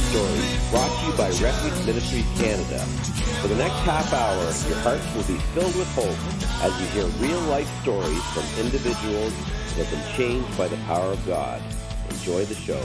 Stories, brought to you by Refuge Ministries Canada. For the next half hour, your hearts will be filled with hope as you hear real-life stories from individuals that have been changed by the power of God. Enjoy the show.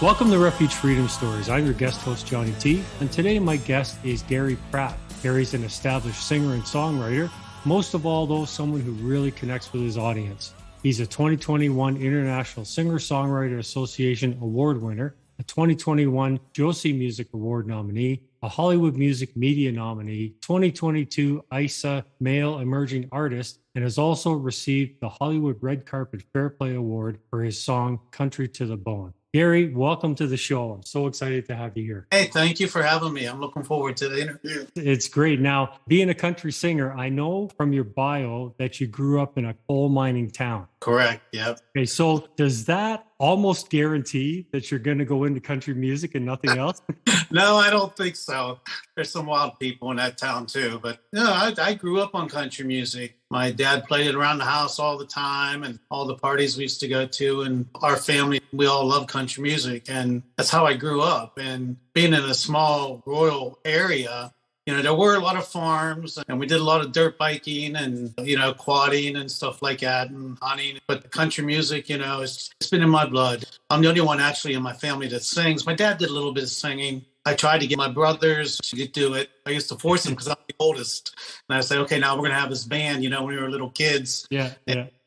Welcome to Refuge Freedom Stories. I'm your guest host, Johnny T, and today my guest is Gary Pratt. Gary's an established singer and songwriter. Most of all, though, someone who really connects with his audience. He's a 2021 International Singer-Songwriter Association Award winner, a 2021 Josie Music Award nominee, a Hollywood Music Media nominee, 2022 ISA Male Emerging Artist, and has also received the Hollywood Red Carpet Fair Play Award for his song Country to the Bone. Gary, welcome to the show. I'm so excited to have you here. Hey, thank you for having me. I'm looking forward to the interview. It's great. Now, being a country singer, I know from your bio that you grew up in a coal mining town. Correct. Yep. Okay, so does that almost guarantee that you're going to go into country music and nothing else? No, I don't think so. There's some wild people in that town too. But no, I grew up on country music. My dad played it around the house all the time and all the parties we used to go to. And our family, we all love country music. And that's how I grew up. And being in a small rural area, you know, there were a lot of farms and we did a lot of dirt biking and, you know, quadding and stuff like that and hunting. But the country music, you know, it's been in my blood. I'm the only one actually in my family that sings. My dad did a little bit of singing. I tried to get my brothers to do it. I used to force them because I'm the oldest. And I said, okay, now we're going to have this band, you know, when we were little kids. Yeah.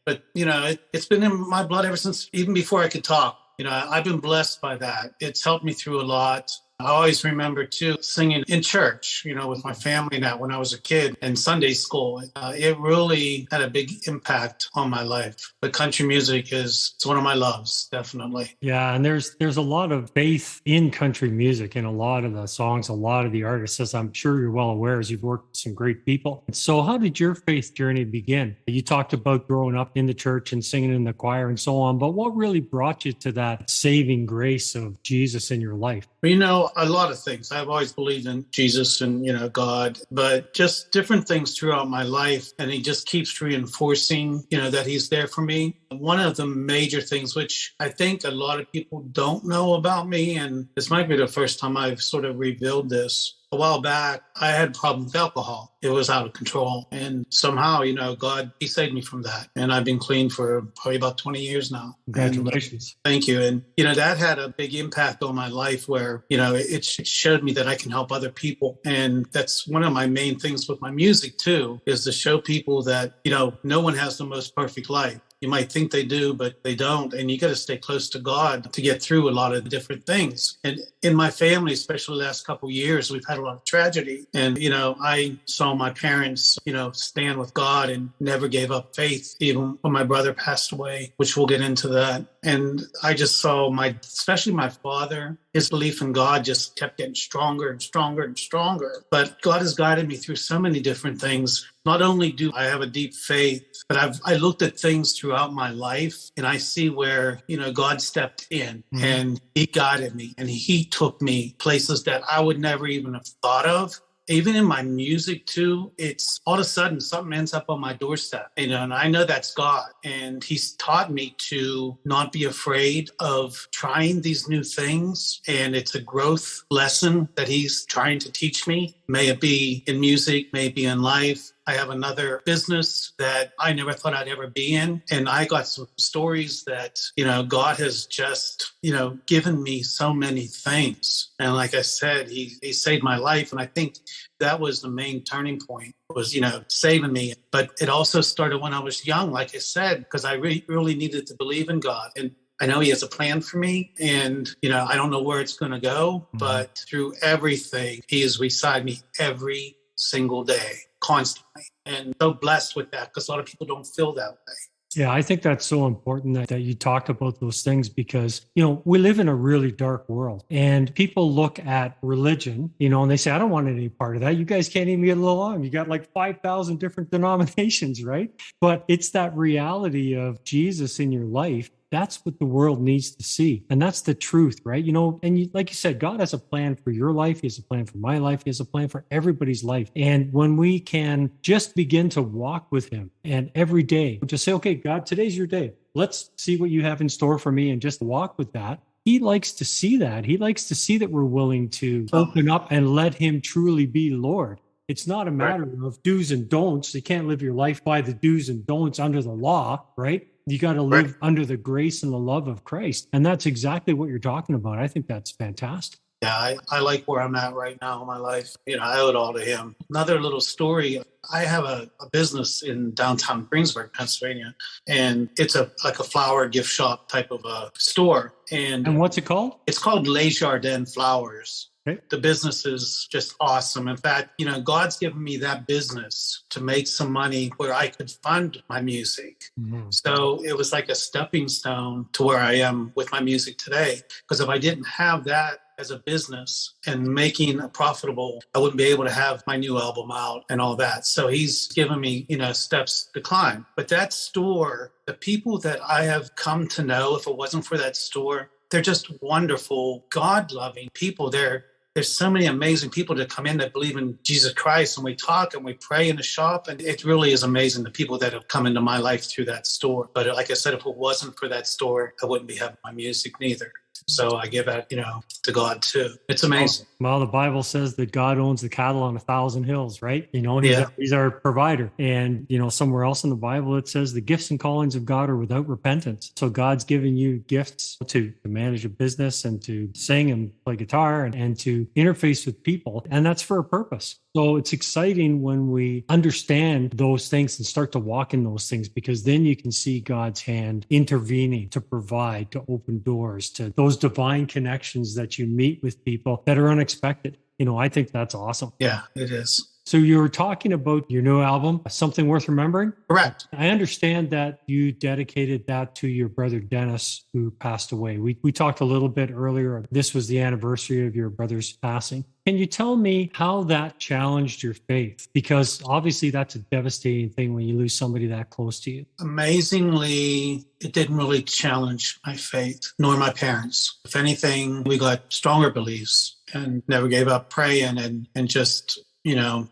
But, you know, it's been in my blood ever since, even before I could talk. You know, I've been blessed by that. It's helped me through a lot. I always remember, too, singing in church, you know, with my family now when I was a kid in Sunday school. It really had a big impact on my life. But country music it's one of my loves, definitely. Yeah, and there's a lot of faith in country music and a lot of the songs, a lot of the artists, as I'm sure you're well aware, as you've worked with some great people. So how did your faith journey begin? You talked about growing up in the church and singing in the choir and so on, but what really brought you to that saving grace of Jesus in your life? You know, a lot of things. I've always believed in Jesus and, you know, God, but just different things throughout my life. And he just keeps reinforcing, you know, that he's there for me. One of the major things, which I think a lot of people don't know about me, and this might be the first time I've sort of revealed this. A while back, I had a problem with alcohol. It was out of control. And somehow, you know, God, he saved me from that. And I've been clean for probably about 20 years now. Congratulations. Thank you. And, you know, that had a big impact on my life where, you know, it showed me that I can help other people. And that's one of my main things with my music, too, is to show people that, you know, no one has the most perfect life. You might think they do, but they don't. And you got to stay close to God to get through a lot of different things. And in my family, especially the last couple of years, we've had a lot of tragedy. And, you know, I saw my parents, you know, stand with God and never gave up faith, even when my brother passed away, which we'll get into that. And I just saw especially my father, his belief in God just kept getting stronger and stronger and stronger. But God has guided me through so many different things. Not only do I have a deep faith, but I looked at things throughout my life and I see where, you know, God stepped in and he guided me and he took me places that I would never even have thought of. Even in my music, too, it's all of a sudden something ends up on my doorstep, you know, and I know that's God. And he's taught me to not be afraid of trying these new things. And it's a growth lesson that he's trying to teach me. May it be in music, may it be in life. I have another business that I never thought I'd ever be in. And I got some stories that, you know, God has just, you know, given me so many things. And like I said, he saved my life. And I think that was the main turning point, was, you know, saving me. But it also started when I was young, like I said, because I really needed to believe in God. And I know he has a plan for me and, you know, I don't know where it's going to go, but through everything, he is beside me every single day, constantly. And so blessed with that because a lot of people don't feel that way. Yeah, I think that's so important that you talked about those things because, you know, we live in a really dark world and people look at religion, you know, and they say, I don't want any part of that. You guys can't even get along. You got like 5,000 different denominations, right? But it's that reality of Jesus in your life. That's what the world needs to see. And that's the truth, right? You know, and like you said, God has a plan for your life. He has a plan for my life. He has a plan for everybody's life. And when we can just begin to walk with him and every day just say, okay, God, today's your day. Let's see what you have in store for me and just walk with that. he likes to see that. He likes to see that we're willing to open up and let him truly be Lord. It's not a matter of do's and don'ts. You can't live your life by the do's and don'ts under the law, right? You got to live under the grace and the love of Christ. And that's exactly what you're talking about. I think that's fantastic. Yeah, I like where I'm at right now in my life. I owe it all to him. Another little story. I have a business in downtown Greensburg, Pennsylvania, and it's like a flower gift shop type of a store. And what's it called? It's called Les Jardins Flowers. Okay. The business is just awesome. In fact, God's given me that business to make some money where I could fund my music. Mm-hmm. So it was like a stepping stone to where I am with my music today. Because if I didn't have that as a business and making it profitable, I wouldn't be able to have my new album out and all that. So he's given me, steps to climb. But that store, the people that I have come to know, if it wasn't for that store, they're just wonderful, God-loving people. There's so many amazing people that come in that believe in Jesus Christ, and we talk and we pray in the shop, and it really is amazing, the people that have come into my life through that store. But like I said, if it wasn't for that store, I wouldn't be having my music neither. So I give that, to God too. It's amazing. Well, the Bible says that God owns the cattle on 1,000 hills, right? He's our provider. And, somewhere else in the Bible, it says the gifts and callings of God are without repentance. So God's given you gifts to manage a business and to sing and play guitar and to interface with people. And that's for a purpose. So it's exciting when we understand those things and start to walk in those things, because then you can see God's hand intervening to provide, to open doors, to those divine connections that you meet with people that are unexpected. I think that's awesome. Yeah, it is. So you were talking about your new album, Something Worth Remembering? Correct. I understand that you dedicated that to your brother, Dennis, who passed away. We talked a little bit earlier. This was the anniversary of your brother's passing. Can you tell me how that challenged your faith? Because obviously that's a devastating thing when you lose somebody that close to you. Amazingly, it didn't really challenge my faith, nor my parents. If anything, we got stronger beliefs and never gave up praying and just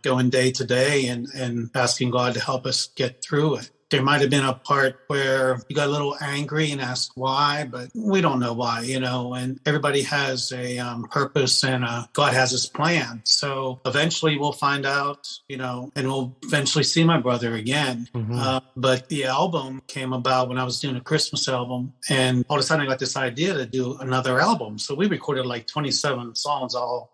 going day to day and asking God to help us get through it. There might have been a part where you got a little angry and asked why, but we don't know why, and everybody has a purpose and God has his plan. So eventually we'll find out, and we'll eventually see my brother again. Mm-hmm. But the album came about when I was doing a Christmas album, and all of a sudden I got this idea to do another album. So we recorded like 27 songs all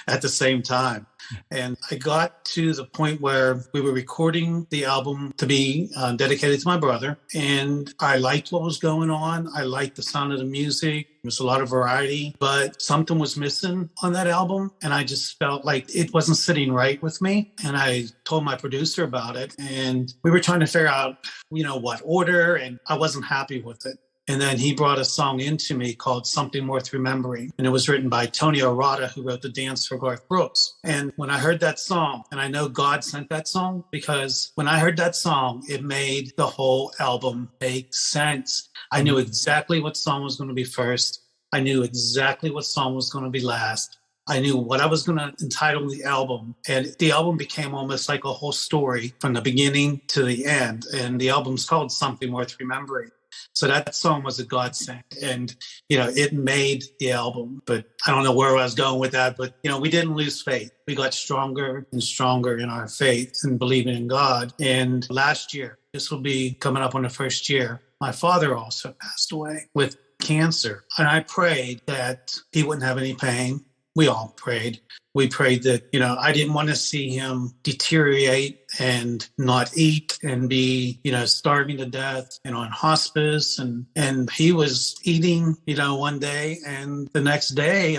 at the same time. And I got to the point where we were recording the album to be dedicated to my brother. And I liked what was going on. I liked the sound of the music. There was a lot of variety, but something was missing on that album. And I just felt like it wasn't sitting right with me. And I told my producer about it. And we were trying to figure out, what order. And I wasn't happy with it. And then he brought a song into me called Something Worth Remembering. And it was written by Tony Arata, who wrote the dance for Garth Brooks. And when I heard that song, and I know God sent that song, because when I heard that song, it made the whole album make sense. I knew exactly what song was going to be first. I knew exactly what song was going to be last. I knew what I was going to entitle the album. And the album became almost like a whole story from the beginning to the end. And the album's called Something Worth Remembering. So that song was a godsend, and, it made the album. But I don't know where I was going with that, but, we didn't lose faith. We got stronger and stronger in our faith and believing in God. And last year, this will be coming up on the first year, my father also passed away with cancer. And I prayed that he wouldn't have any pain. We all prayed. We prayed that, I didn't want to see him deteriorate and not eat and be, starving to death and on hospice. And he was eating, one day, and the next day,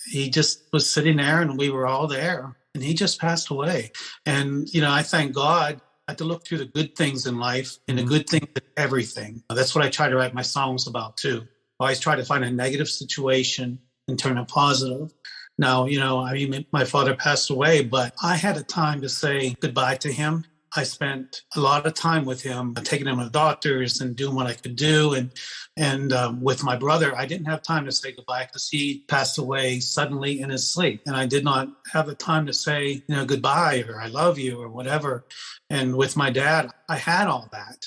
he just was sitting there and we were all there, and he just passed away. And, I thank God. I had to look through the good things in life and the good things in everything. That's what I try to write my songs about too. I always try to find a negative situation and turn it positive. Now, my father passed away, but I had a time to say goodbye to him. I spent a lot of time with him, taking him to doctors and doing what I could do. And with my brother, I didn't have time to say goodbye because he passed away suddenly in his sleep. And I did not have the time to say, goodbye or I love you or whatever. And with my dad, I had all that.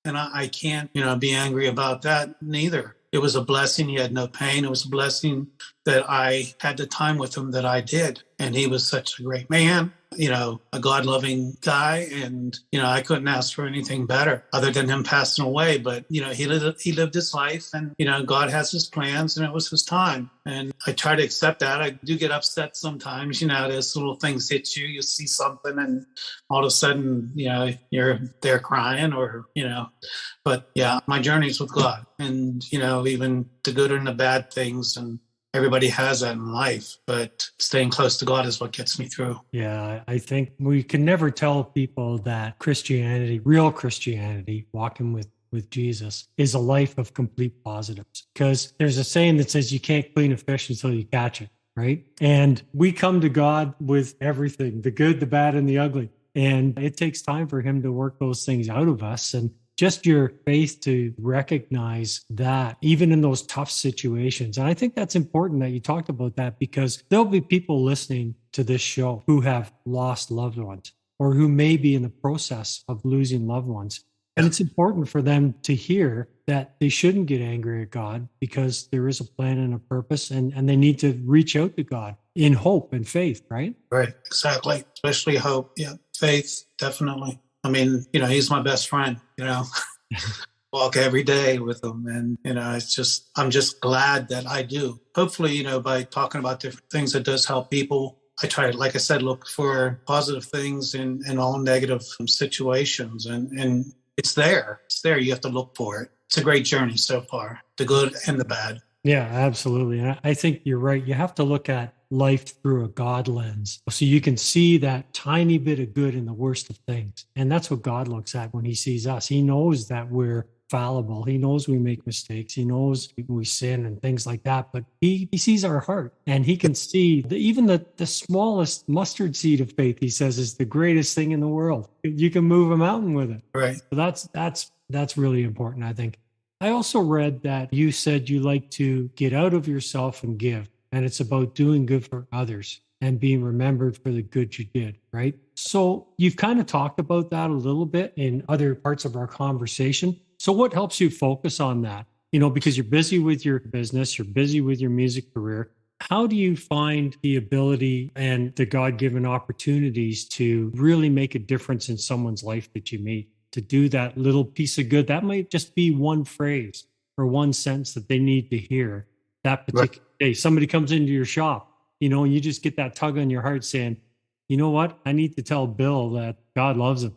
And I can't, be angry about that neither. it was a blessing. He had no pain. It was a blessing that I had the time with him that I did. And he was such a great man, a God-loving guy. And, I couldn't ask for anything better other than him passing away. But, he lived his life, and, God has his plans, and it was his time. And I try to accept that. I do get upset sometimes, those little things hit you. You see something and all of a sudden, you're there crying but yeah, my journey's with God, and, even the good and the bad things, and everybody has that in life, but staying close to God is what gets me through. Yeah, I think we can never tell people that Christianity, real Christianity, walking with Jesus, is a life of complete positives. Because there's a saying that says you can't clean a fish until you catch it, right? And we come to God with everything, the good, the bad, and the ugly. And it takes time for him to work those things out of us. And just your faith to recognize that even in those tough situations. And I think that's important that you talked about that, because there'll be people listening to this show who have lost loved ones or who may be in the process of losing loved ones. And it's important for them to hear that they shouldn't get angry at God, because there is a plan and a purpose, and they need to reach out to God in hope and faith, right? Right, exactly. Especially hope. Yeah, faith, definitely. I mean, he's my best friend, walk every day with him. And, I'm just glad that I do. Hopefully, by talking about different things, it does help people. I try to, like I said, look for positive things in all negative situations. And it's there. It's there. You have to look for it. It's a great journey so far, the good and the bad. Yeah, absolutely. And I think you're right. You have to look at life through a God lens, so you can see that tiny bit of good in the worst of things. And that's what God looks at when he sees us. He knows that we're fallible. He knows we make mistakes. He knows we sin and things like that. But he sees our heart, and he can see even the smallest mustard seed of faith, he says, is the greatest thing in the world. You can move a mountain with it. Right. So that's really important, I think. I also read that you said you like to get out of yourself and give, and it's about doing good for others and being remembered for the good you did, right? So you've kind of talked about that a little bit in other parts of our conversation. So what helps you focus on that? Because you're busy with your business, you're busy with your music career. How do you find the ability and the God-given opportunities to really make a difference in someone's life that you meet? To do that little piece of good, that might just be one phrase or one sentence that they need to hear that particular day. Somebody comes into your shop, and you just get that tug on your heart saying, you know what? I need to tell Bill that God loves him,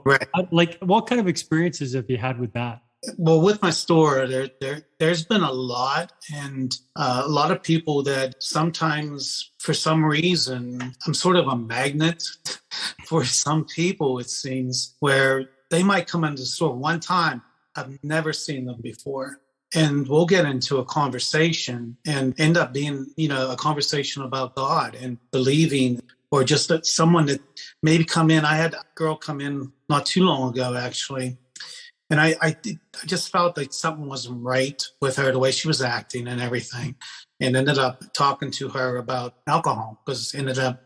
Right. Like, what kind of experiences have you had with that? Well, with my store, there's been a lot, and a lot of people that sometimes, for some reason, I'm sort of a magnet for some people, it seems, where they might come into the store one time. I've never seen them before. And we'll get into a conversation and end up being, a conversation about God and believing, or just that someone that maybe come in. I had a girl come in not too long ago, actually. And I just felt like something wasn't right with her, the way she was acting and everything, and ended up talking to her about alcohol, because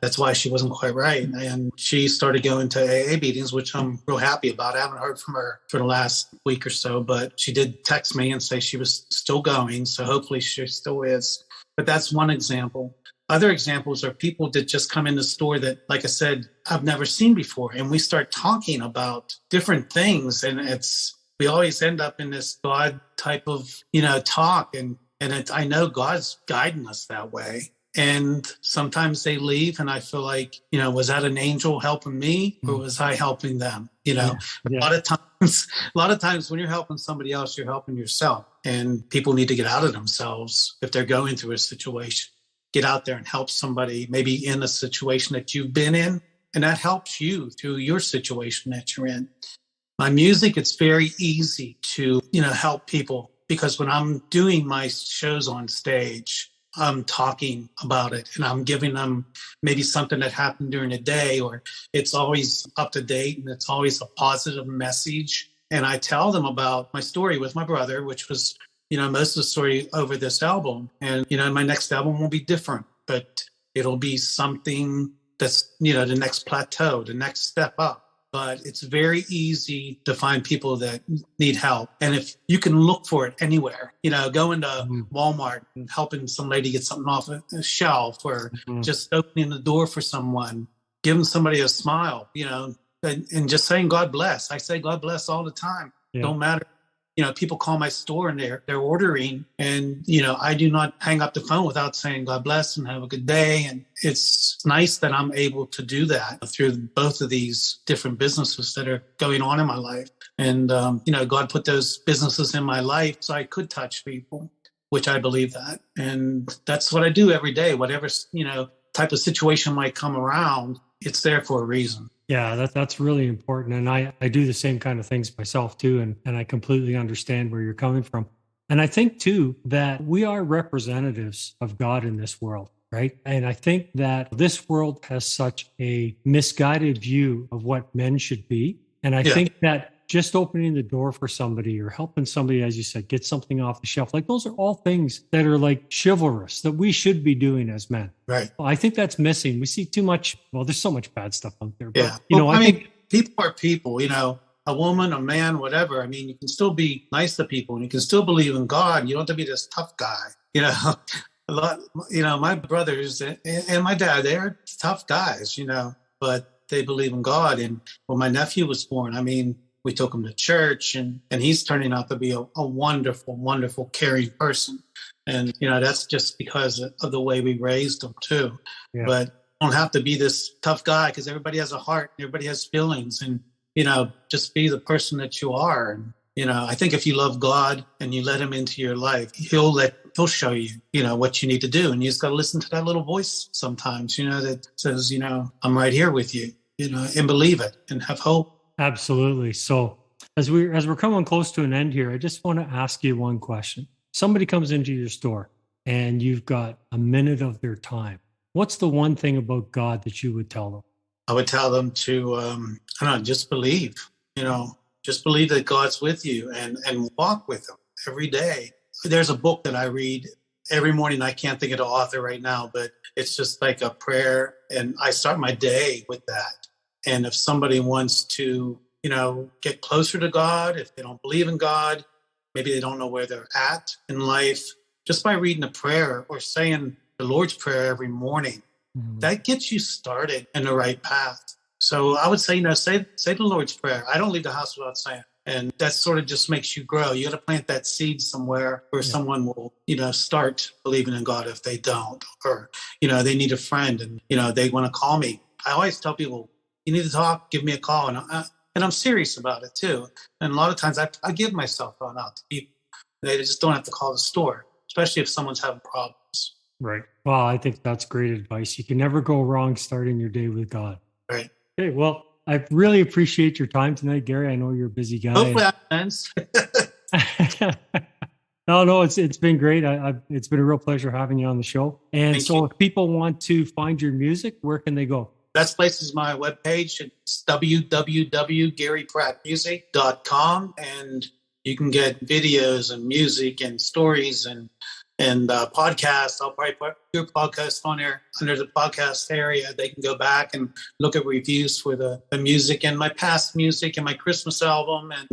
that's why she wasn't quite right. And she started going to AA meetings, which I'm real happy about. I haven't heard from her for the last week or so, but she did text me and say she was still going. So hopefully she still is. But that's one example. Other examples are people that just come in the store that, like I said, I've never seen before. And we start talking about different things. And we always end up in this God type of, talk. And I know God's guiding us that way. And sometimes they leave and I feel like, was that an angel helping me, or was I helping them? Yeah. A lot of times when you're helping somebody else, you're helping yourself. And people need to get out of themselves if they're going through a situation. Get out there and help somebody maybe in a situation that you've been in, and that helps you through your situation that you're in. My music, it's very easy to, help people, because when I'm doing my shows on stage, I'm talking about it and I'm giving them maybe something that happened during the day, or it's always up to date and it's always a positive message. And I tell them about my story with my brother, which was, most of the story over this album. And, my next album will be different, but it'll be something that's, the next plateau, the next step up. but it's very easy to find people that need help. And if you can look for it anywhere, go into Walmart and helping some lady get something off a shelf, or just opening the door for someone, giving somebody a smile, and just saying, God bless. I say God bless all the time. Yeah. Don't matter. People call my store and they're ordering, and, I do not hang up the phone without saying God bless and have a good day. And it's nice that I'm able to do that through both of these different businesses that are going on in my life. And, God put those businesses in my life so I could touch people, which I believe that. And that's what I do every day. Whatever, type of situation might come around, it's there for a reason. Yeah, that's really important. And I do the same kind of things myself too. And I completely understand where you're coming from. And I think too that we are representatives of God in this world, right? And I think that this world has such a misguided view of what men should be. And I think that just opening the door for somebody or helping somebody, as you said, get something off the shelf, like those are all things that are like chivalrous that we should be doing as men. Right. Well, I think that's missing. We see too much. Well, there's so much bad stuff out there. But, I think people are people, a woman, a man, whatever. I mean, you can still be nice to people and you can still believe in God. You don't have to be this tough guy, a lot, my brothers and my dad, they're tough guys, but they believe in God. And when my nephew was born, I mean, we took him to church, and he's turning out to be a wonderful, wonderful, caring person. And, that's just because of the way we raised him too. Yeah. But you don't have to be this tough guy, because everybody has a heart, everybody has feelings, and, just be the person that you are. And, I think if you love God and you let him into your life, he'll show you, what you need to do. And you just got to listen to that little voice sometimes, that says, I'm right here with you, and believe it and have hope. Absolutely. So as we're coming close to an end here, I just want to ask you one question. Somebody comes into your store and you've got a minute of their time. What's the one thing about God that you would tell them? I would tell them to, just believe, just believe that God's with you and walk with him every day. There's a book that I read every morning. I can't think of the author right now, but it's just like a prayer. And I start my day with that. And if somebody wants to, get closer to God, if they don't believe in God, maybe they don't know where they're at in life, just by reading a prayer or saying the Lord's Prayer every morning, that gets you started in the right path. So I would say, say the Lord's Prayer. I don't leave the house without saying it. And that sort of just makes you grow. You got to plant that seed somewhere where someone will, start believing in God if they don't, or, they need a friend and, they want to call me. I always tell people, you need to talk, give me a call. And I'm serious about it too. And a lot of times I give my cell phone out to people. They just don't have to call the store, especially if someone's having problems. Right. Well, I think that's great advice. You can never go wrong starting your day with God. Right. Okay. Well, I really appreciate your time tonight, Gary. I know you're a busy guy. Hopefully that ends. No, it's been great. It's been a real pleasure having you on the show. And Thank you. If people want to find your music, where can they go? Best place is my webpage. It's www.garyprattmusic.com, and you can get videos and music and stories and podcasts. I'll probably put your podcast on there under the podcast area. They can go back and look at reviews for the music and my past music and my Christmas album and,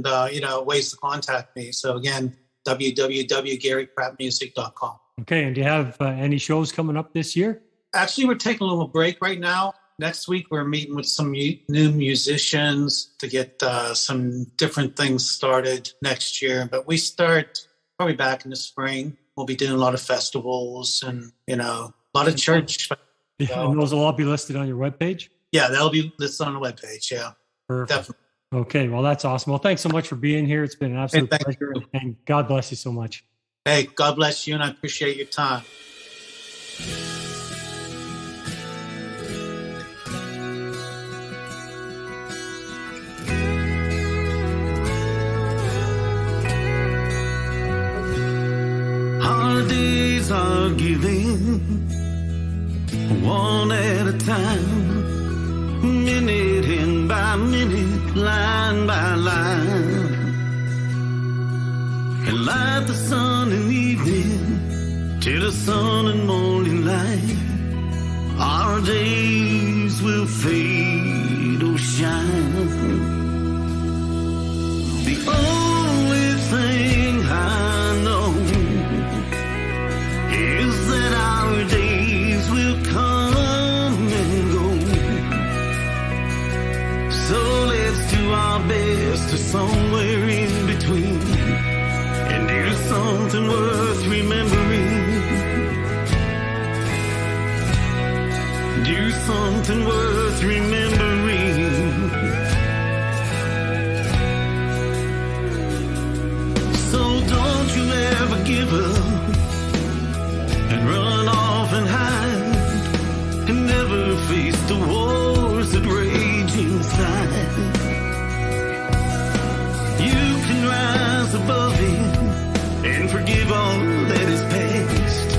ways to contact me. So again, www.garyprattmusic.com. Okay. And do you have any shows coming up this year? Actually, we're taking a little break right now. Next week, we're meeting with some new musicians to get some different things started next year. But we start probably back in the spring. We'll be doing a lot of festivals and, a lot of church. And those will all be listed on your webpage? Yeah, that'll be listed on the webpage. Yeah, perfect. Definitely. Okay, well, that's awesome. Well, thanks so much for being here. It's been an absolute pleasure. And God bless you so much. Hey, God bless you, and I appreciate your time. Holidays are giving one at a time, minute in by minute, line by line. And like the sun in evening till the sun and morning light, our days will fade or shine. time. The only thing I know is that our days will come and go. So let's do our best to somewhere in between and do something worth remembering. Do something worth remembering. So don't you ever give up and run off and hide and never face the wars that rage inside. You can rise above it and forgive all that is past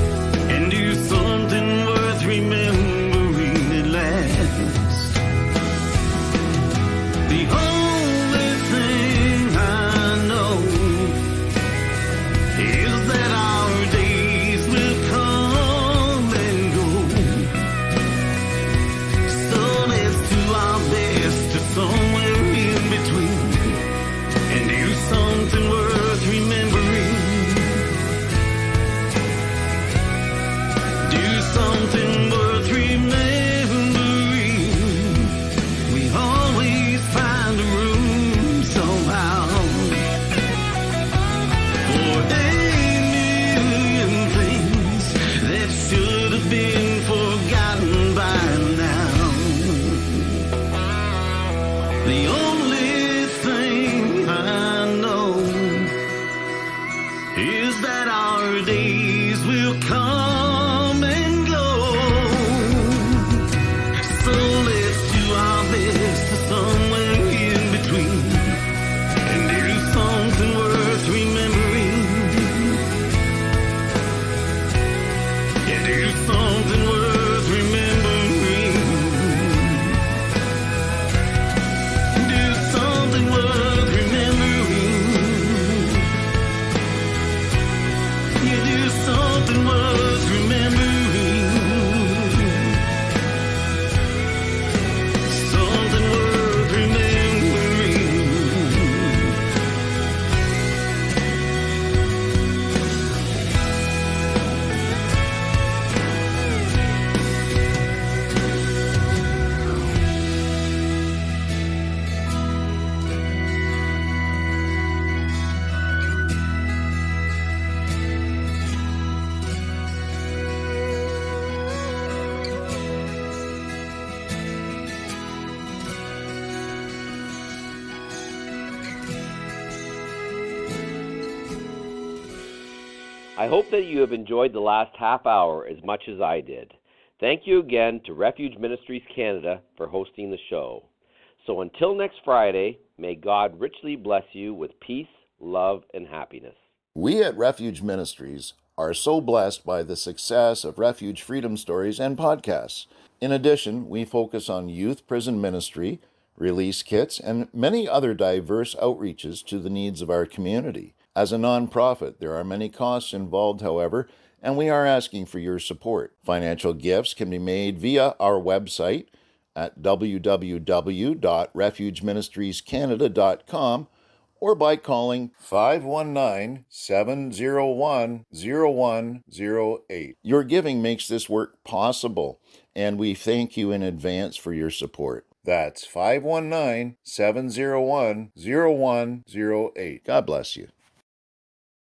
and do something worth remembering at last. The only thing I know is that our days will come and go. So let's do our best to somewhere in between and do something worth remembering. Do something worth remembering. We always find a room somehow for a million things that should have been forgotten by now. The only thing I know is that our days will come and go. So let's do our best to somewhere in between and do something worth remembering. And do something worth remembering. Do something worth remembering. You do something worth remembering. Something worth remembering. I hope that you have enjoyed the last half hour as much as I did. Thank you again to Refuge Ministries Canada for hosting the show. So until next Friday, may God richly bless you with peace, love, and happiness. We at Refuge Ministries are so blessed by the success of Refuge Freedom Stories and podcasts. In addition, we focus on youth prison ministry, release kits, and many other diverse outreaches to the needs of our community. As a nonprofit, there are many costs involved, however, and we are asking for your support. Financial gifts can be made via our website at www.refugeministriescanada.com or by calling 519-701-0108. Your giving makes this work possible, and we thank you in advance for your support. That's 519-701-0108. God bless you.